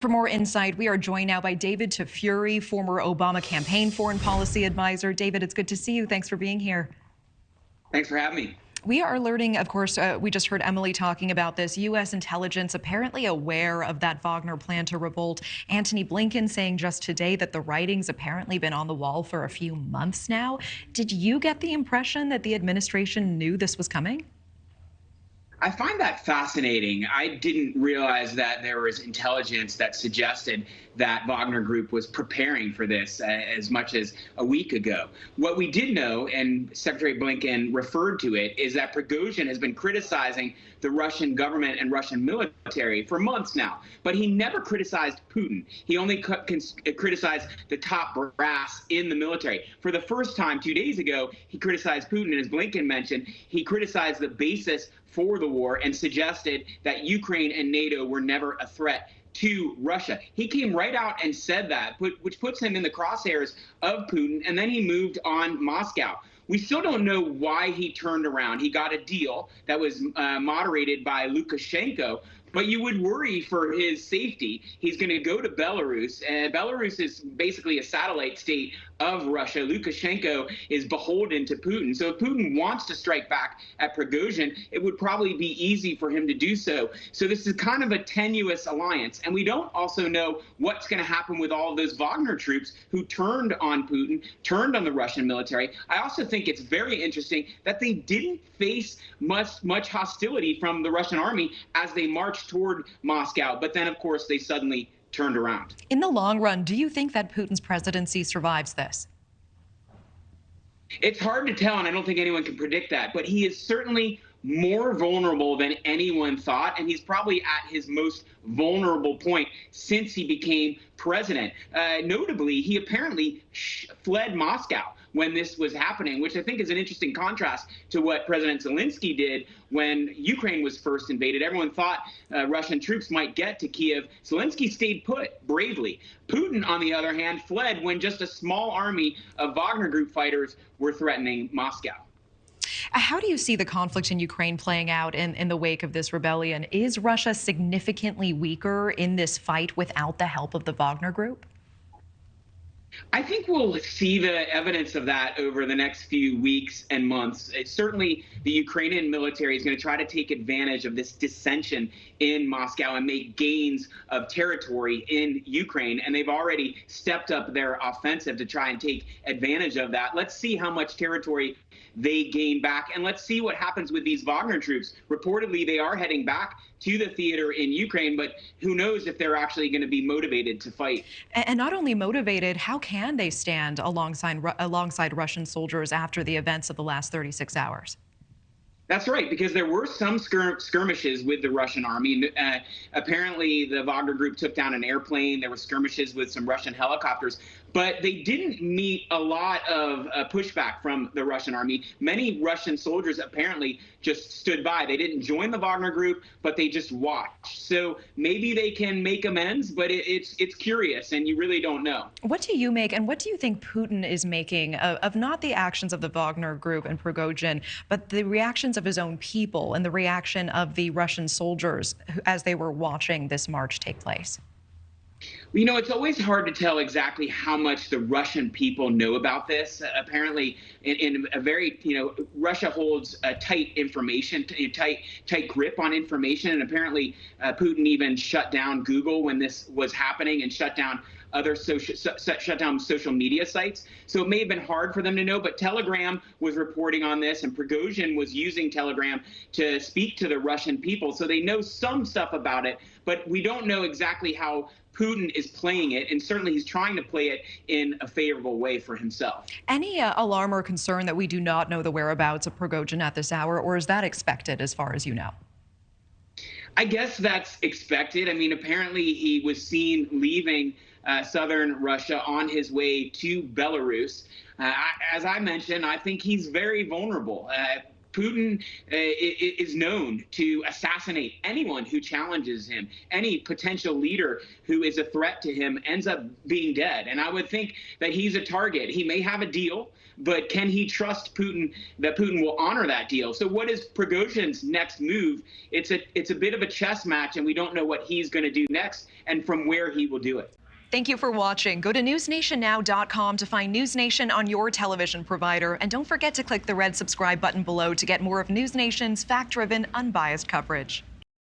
For more insight, we are joined now by David Tafuri, former Obama campaign foreign policy advisor. David, it's good to see you. Thanks for being here. Thanks for having me. We are learning, of course, we just heard Emily talking about this, U.S. intelligence apparently aware of that Wagner plan to revolt. Antony Blinken saying just today that the writing's apparently been on the wall for a few months now. Did you get the impression that the administration knew this was coming? I find that fascinating. I didn't realize that there was intelligence that suggested that Wagner Group was preparing for this as much as a week ago. What we did know, and Secretary Blinken referred to it, is that Prigozhin has been criticizing the Russian government and Russian military for months now. But he never criticized Putin. He only criticized the top brass in the military. For the first time 2 days ago, he criticized Putin, and as Blinken mentioned, he criticized the basis for the war and suggested that Ukraine and NATO were never a threat to Russia. He came right out and said that, which puts him in the crosshairs of Putin, and then he moved on Moscow. We still don't know why he turned around. He got a deal that was moderated by Lukashenko, but you would worry for his safety. He's going to go to Belarus, and Belarus is basically a satellite state of Russia. Lukashenko is beholden to Putin. So if Putin wants to strike back at Prigozhin, it would probably be easy for him to do so. So this is kind of a tenuous alliance. And we don't also know what's going to happen with all of those Wagner troops who turned on Putin, turned on the Russian military. I also think it's very interesting that they didn't face much hostility from the Russian army as they marched toward Moscow. But then, of course, they suddenly turned around. In the long run, do you think that Putin's presidency survives this? It's hard to tell, and I don't think anyone can predict that. But he is certainly more vulnerable than anyone thought, and he's probably at his most vulnerable point since he became president. Notably, he apparently fled Moscow when this was happening, which I think is an interesting contrast to what President Zelensky did when Ukraine was first invaded. Everyone thought Russian troops might get to Kiev. Zelensky stayed put bravely. Putin, on the other hand, fled when just a small army of Wagner Group fighters were threatening Moscow. How do you see the conflict in Ukraine playing out in the wake of this rebellion? Is Russia significantly weaker in this fight without the help of the Wagner Group? I think we'll see the evidence of that over the next few weeks and months. Certainly, the Ukrainian military is going to try to take advantage of this dissension in Moscow and make gains of territory in Ukraine. And they've already stepped up their offensive to try and take advantage of that. Let's see how much territory they gain back. And let's see what happens with these Wagner troops. Reportedly, they are heading back to the theater in Ukraine, but who knows if they're actually going to be motivated to fight. And not only motivated, how can they stand alongside Russian soldiers after the events of the last 36 hours? That's right, because there were some skirmishes with the Russian army. Apparently, the Wagner Group took down an airplane. There were skirmishes with some Russian helicopters, but they didn't meet a lot of pushback from the Russian army. Many Russian soldiers apparently just stood by. They didn't join the Wagner Group, but they just watched. So maybe they can make amends, but it's curious, and you really don't know. What do you make, and what do you think Putin is making of not the actions of the Wagner Group and Prigozhin, but the reactions of his own people and the reaction of the Russian soldiers as they were watching this march take place? You know, it's always hard to tell exactly how much the Russian people know about this. Apparently, in a very, Russia holds a tight grip on information. And apparently, Putin even shut down Google when this was happening and shut down social media sites. So it may have been hard for them to know, but Telegram was reporting on this, and Prigozhin was using Telegram to speak to the Russian people. So they know some stuff about it, but we don't know exactly how Putin is playing it, and certainly he's trying to play it in a favorable way for himself. Any alarm or concern that we do not know the whereabouts of Prigozhin at this hour, or is that expected as far as you know? I guess that's expected. I mean, apparently he was seen leaving southern Russia on his way to Belarus. As I mentioned, I think he's very vulnerable. Putin is known to assassinate anyone who challenges him. Any potential leader who is a threat to him ends up being dead. And I would think that he's a target. He may have a deal, but can he trust Putin that Putin will honor that deal? So what is Prigozhin's next move? It's a bit of a chess match, and we don't know what he's going to do next and from where he will do it. Thank you for watching. Go to newsnationnow.com to find News Nation on your television provider. And don't forget to click the red subscribe button below to get more of News Nation's fact-driven, unbiased coverage.